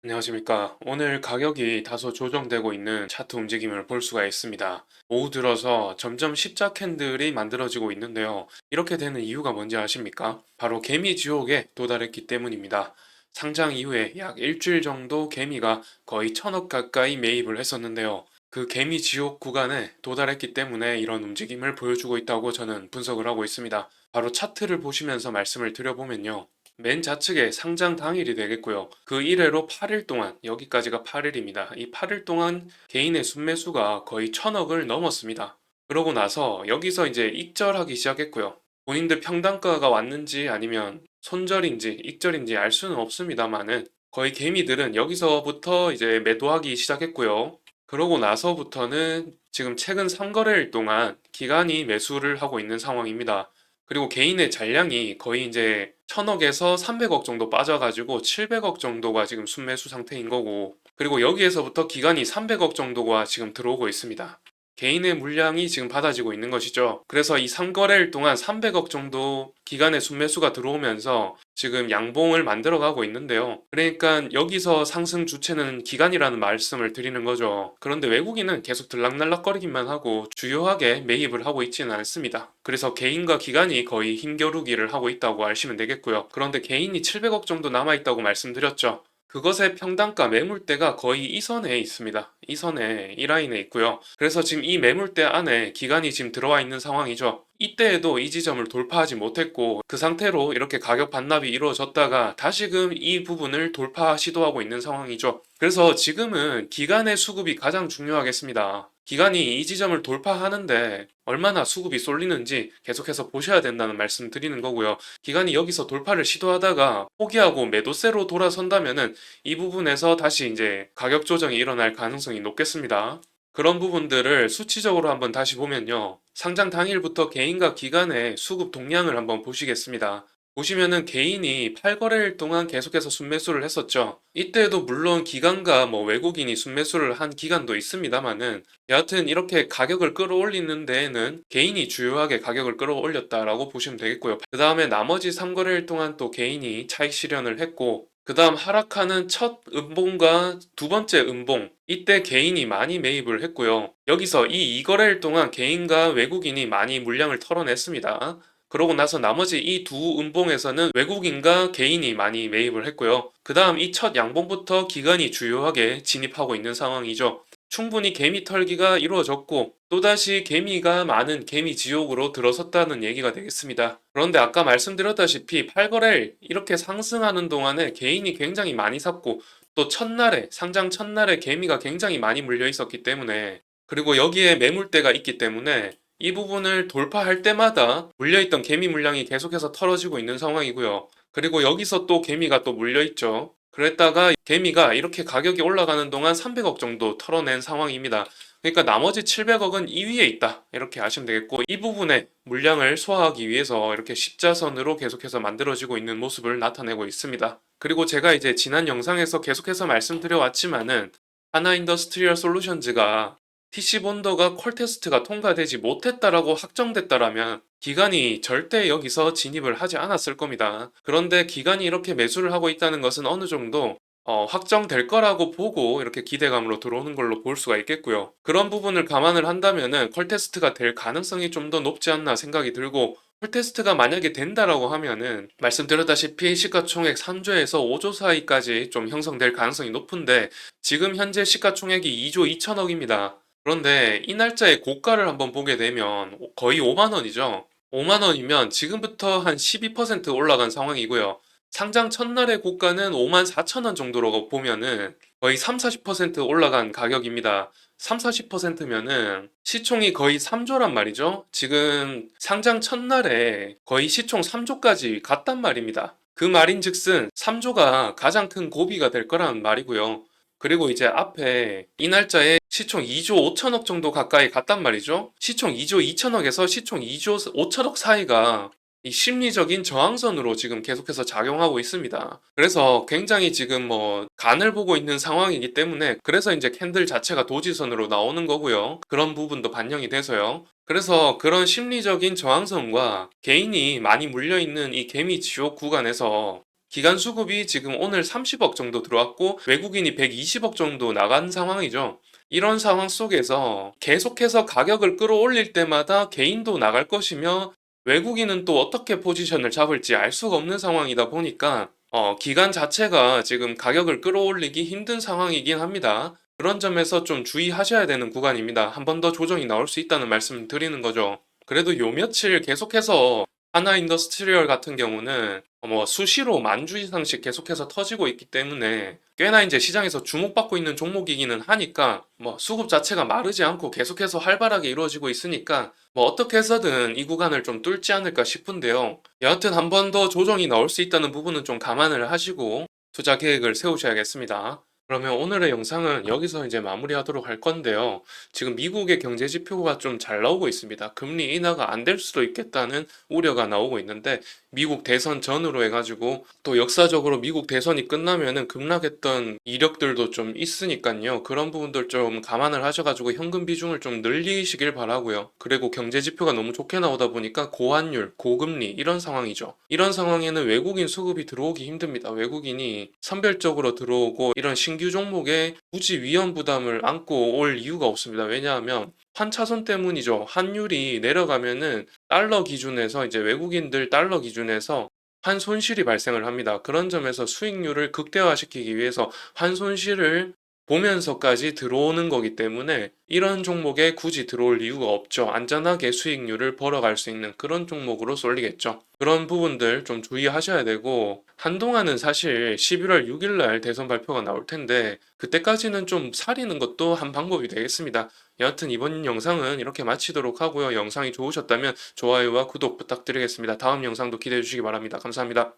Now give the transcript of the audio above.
안녕하십니까. 오늘 가격이 다소 조정되고 있는 차트 움직임을 볼 수가 있습니다. 오후 들어서 점점 십자 캔들이 만들어지고 있는데요. 이렇게 되는 이유가 뭔지 아십니까? 바로 개미 지옥에 도달했기 때문입니다. 상장 이후에 약 일주일 정도 개미가 거의 1,000억 가까이 매입을 했었는데요. 그 개미 지옥 구간에 도달했기 때문에 이런 움직임을 보여주고 있다고 저는 분석을 하고 있습니다. 바로 차트를 보시면서 말씀을 드려보면요. 맨 좌측에 상장 당일이 되겠고요. 그 이래로 8일 동안, 여기까지가 8일입니다. 이 8일 동안 개인의 순매수가 거의 1,000억을 넘었습니다. 그러고 나서 여기서 이제 익절하기 시작했고요. 본인들 평단가가 왔는지 아니면 손절인지 익절인지 알 수는 없습니다만은 거의 개미들은 여기서부터 이제 매도하기 시작했고요. 그러고 나서부터는 지금 최근 3거래일 동안 기간이 매수를 하고 있는 상황입니다. 그리고 개인의 잔량이 거의 이제 1,000억에서 300억 정도 빠져가지고 700억 정도가 지금 순매수 상태인 거고, 그리고 여기에서부터 기간이 300억 정도가 지금 들어오고 있습니다. 개인의 물량이 지금 받아지고 있는 것이죠. 그래서 이 3거래일 동안 300억 정도 기간의 순매수가 들어오면서 지금 양봉을 만들어가고 있는데요. 그러니까 여기서 상승 주체는 기간이라는 말씀을 드리는 거죠. 그런데 외국인은 계속 들락날락거리기만 하고 주요하게 매입을 하고 있지는 않습니다. 그래서 개인과 기간이 거의 힘겨루기를 하고 있다고 아시면 되겠고요. 그런데 개인이 700억 정도 남아있다고 말씀드렸죠. 그것의 평단가 매물대가 거의 이 선에 있습니다. 이 선에, 이 라인에 있고요. 그래서 지금 이 매물대 안에 기간이 지금 들어와 있는 상황이죠. 이때에도 이 지점을 돌파하지 못했고 그 상태로 이렇게 가격 반납이 이루어졌다가 다시금 이 부분을 돌파 시도하고 있는 상황이죠. 그래서 지금은 기간의 수급이 가장 중요하겠습니다. 기간이 이 지점을 돌파하는데 얼마나 수급이 쏠리는지 계속해서 보셔야 된다는 말씀 드리는 거고요. 기간이 여기서 돌파를 시도하다가 포기하고 매도세로 돌아선다면은 이 부분에서 다시 이제 가격 조정이 일어날 가능성이 높겠습니다. 그런 부분들을 수치적으로 한번 다시 보면요. 상장 당일부터 개인과 기관의 수급 동향을 한번 보시겠습니다. 보시면은 개인이 8거래일 동안 계속해서 순매수를 했었죠. 이때에도 물론 기관과 뭐 외국인이 순매수를 한 기간도 있습니다만은 여하튼 이렇게 가격을 끌어올리는 데에는 개인이 주요하게 가격을 끌어올렸다라고 보시면 되겠고요. 그 다음에 나머지 3거래일 동안 또 개인이 차익 실현을 했고, 그 다음 하락하는 첫 음봉과 두 번째 음봉, 이때 개인이 많이 매입을 했고요. 여기서 이 2거래일 동안 개인과 외국인이 많이 물량을 털어냈습니다. 그러고 나서 나머지 이 두 음봉에서는 외국인과 개인이 많이 매입을 했고요. 그 다음 이 첫 양봉부터 기관이 주요하게 진입하고 있는 상황이죠. 충분히 개미 털기가 이루어졌고 또다시 개미가 많은 개미 지옥으로 들어섰다는 얘기가 되겠습니다. 그런데 아까 말씀드렸다시피 8거래일 이렇게 상승하는 동안에 개인이 굉장히 많이 샀고 또 첫날에 상장 첫날에 개미가 굉장히 많이 물려 있었기 때문에, 그리고 여기에 매물대가 있기 때문에 이 부분을 돌파할 때마다 물려있던 개미 물량이 계속해서 털어지고 있는 상황이고요. 그리고 여기서 또 개미가 또 물려있죠. 그랬다가 개미가 이렇게 가격이 올라가는 동안 300억 정도 털어낸 상황입니다. 그러니까 나머지 700억은 이 위에 있다, 이렇게 아시면 되겠고, 이 부분에 물량을 소화하기 위해서 이렇게 십자선으로 계속해서 만들어지고 있는 모습을 나타내고 있습니다. 그리고 제가 이제 지난 영상에서 계속해서 말씀드려 왔지만은 하나인더스트리얼 솔루션즈가 PC 본더가 콜 테스트가 통과되지 못했다라고 확정됐다라면 기관이 절대 여기서 진입을 하지 않았을 겁니다. 그런데 기관이 이렇게 매수를 하고 있다는 것은 어느 정도 확정될 거라고 보고 이렇게 기대감으로 들어오는 걸로 볼 수가 있겠고요. 그런 부분을 감안을 한다면은 콜 테스트가 될 가능성이 좀 더 높지 않나 생각이 들고, 콜 테스트가 만약에 된다라고 하면은 말씀드렸다시피 시가총액 3조에서 5조 사이까지 좀 형성될 가능성이 높은데 지금 현재 시가총액이 2조 2천억입니다. 그런데 이 날짜의 고가를 한번 보게 되면 거의 5만 원이죠. 5만 원이면 지금부터 한 12% 올라간 상황이고요. 상장 첫날의 고가는 5만 4천 원 정도로 보면은 거의 3, 40% 올라간 가격입니다. 3, 40%면은 시총이 거의 3조란 말이죠. 지금 상장 첫날에 거의 시총 3조까지 갔단 말입니다. 그 말인즉슨 3조가 가장 큰 고비가 될 거라는 말이고요. 그리고 이제 앞에 이 날짜에 시총 2조 5천억 정도 가까이 갔단 말이죠. 시총 2조 2천억에서 시총 2조 5천억 사이가 이 심리적인 저항선으로 지금 계속해서 작용하고 있습니다. 그래서 굉장히 지금 뭐 간을 보고 있는 상황이기 때문에, 그래서 이제 캔들 자체가 도지선으로 나오는 거고요. 그런 부분도 반영이 돼서요. 그래서 그런 심리적인 저항선과 개인이 많이 물려있는 이 개미 지옥 구간에서 기관 수급이 지금 오늘 30억 정도 들어왔고 외국인이 120억 정도 나간 상황이죠. 이런 상황 속에서 계속해서 가격을 끌어올릴 때마다 개인도 나갈 것이며 외국인은 또 어떻게 포지션을 잡을지 알 수가 없는 상황이다 보니까 기관 자체가 지금 가격을 끌어올리기 힘든 상황이긴 합니다. 그런 점에서 좀 주의하셔야 되는 구간입니다. 한 번 더 조정이 나올 수 있다는 말씀을 드리는 거죠. 그래도 요 며칠 계속해서 하나 인더스트리얼 같은 경우는 뭐 수시로 만 주 이상씩 계속해서 터지고 있기 때문에 꽤나 이제 시장에서 주목받고 있는 종목이기는 하니까 뭐 수급 자체가 마르지 않고 계속해서 활발하게 이루어지고 있으니까 뭐 어떻게 해서든 이 구간을 좀 뚫지 않을까 싶은데요. 여하튼 한 번 더 조정이 나올 수 있다는 부분은 좀 감안을 하시고 투자 계획을 세우셔야겠습니다. 그러면 오늘의 영상은 여기서 이제 마무리하도록 할 건데요. 지금 미국의 경제 지표가 좀 잘 나오고 있습니다. 금리 인하가 안 될 수도 있겠다는 우려가 나오고 있는데 미국 대선 전으로 해가지고 또 역사적으로 미국 대선이 끝나면은 급락했던 이력들도 좀 있으니까요. 그런 부분들 좀 감안을 하셔가지고 현금 비중을 좀 늘리시길 바라고요. 그리고 경제 지표가 너무 좋게 나오다 보니까 고환율, 고금리 이런 상황이죠. 이런 상황에는 외국인 수급이 들어오기 힘듭니다. 외국인이 선별적으로 들어오고 이런 신규 종목에 굳이 위험 부담을 안고 올 이유가 없습니다. 왜냐하면 환차손 때문이죠. 환율이 내려가면은 달러 기준에서 이제 외국인들 달러 기준에서 환손실이 발생을 합니다. 그런 점에서 수익률을 극대화시키기 위해서 환손실을 보면서까지 들어오는 거기 때문에 이런 종목에 굳이 들어올 이유가 없죠. 안전하게 수익률을 벌어갈 수 있는 그런 종목으로 쏠리겠죠. 그런 부분들 좀 주의하셔야 되고 한동안은 사실 11월 6일 날 대선 발표가 나올 텐데 그때까지는 좀 사리는 것도 한 방법이 되겠습니다. 여하튼 이번 영상은 이렇게 마치도록 하고요. 영상이 좋으셨다면 좋아요와 구독 부탁드리겠습니다. 다음 영상도 기대해 주시기 바랍니다. 감사합니다.